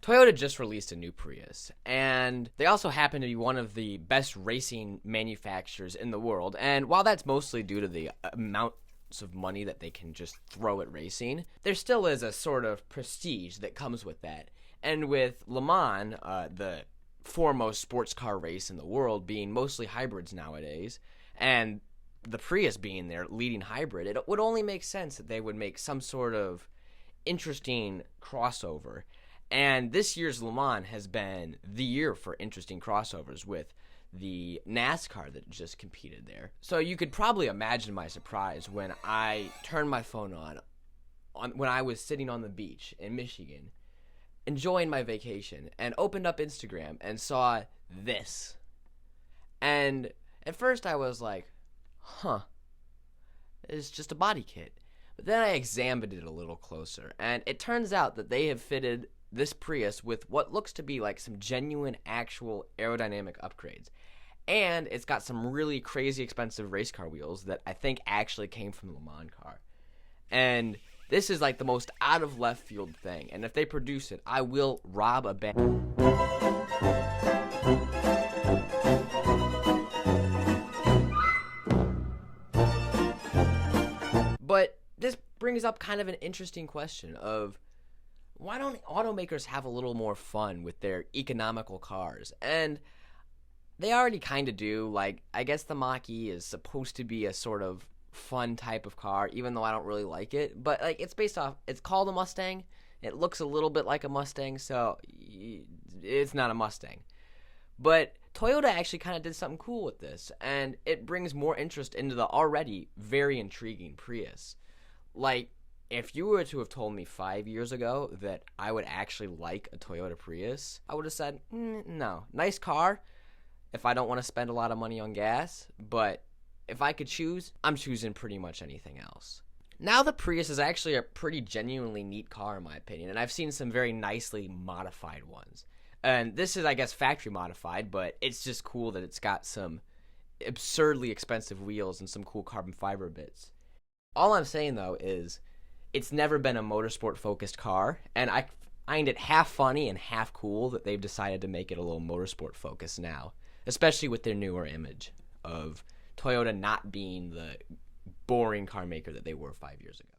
Toyota just released a new Prius, and they also happen to be one of the best racing manufacturers in the world. And while that's mostly due to the amounts of money that they can just throw at racing, there still is a sort of prestige that comes with that. And with Le Mans, the foremost sports car race in the world, being mostly hybrids nowadays, and the Prius being their leading hybrid, it would only make sense that they would make some sort of interesting crossover. And this year's Le Mans has been the year for interesting crossovers with the NASCAR that just competed there. So you could probably imagine my surprise when I turned my phone on when I was sitting on the beach in Michigan, enjoying my vacation, and opened up Instagram and saw this. And at first I was like, it's just a body kit. But then I examined it a little closer, and it turns out that they have fitted this Prius with what looks to be like some genuine actual aerodynamic upgrades. And it's got some really crazy expensive race car wheels that I think actually came from the Le Mans car. And this is like the most out of left field thing. And if they produce it, I will rob a bank. But this brings up kind of an interesting question of, why don't automakers have a little more fun with their economical cars? And they already kind of do. Like, I guess the Mach-E is supposed to be a sort of fun type of car, even though I don't really like it. But, like, it's called a Mustang. It looks a little bit like a Mustang, so it's not a Mustang. But Toyota actually kind of did something cool with this, and it brings more interest into the already very intriguing Prius. Like, if you were to have told me 5 years ago that I would actually like a Toyota Prius, I would have said, no. Nice car if I don't want to spend a lot of money on gas, but if I could choose, I'm choosing pretty much anything else. Now the Prius is actually a pretty genuinely neat car in my opinion, and I've seen some very nicely modified ones. And this is, I guess, factory modified, but it's just cool that it's got some absurdly expensive wheels and some cool carbon fiber bits. All I'm saying, though, is it's never been a motorsport-focused car, and I find it half funny and half cool that they've decided to make it a little motorsport-focused now, especially with their newer image of Toyota not being the boring car maker that they were 5 years ago.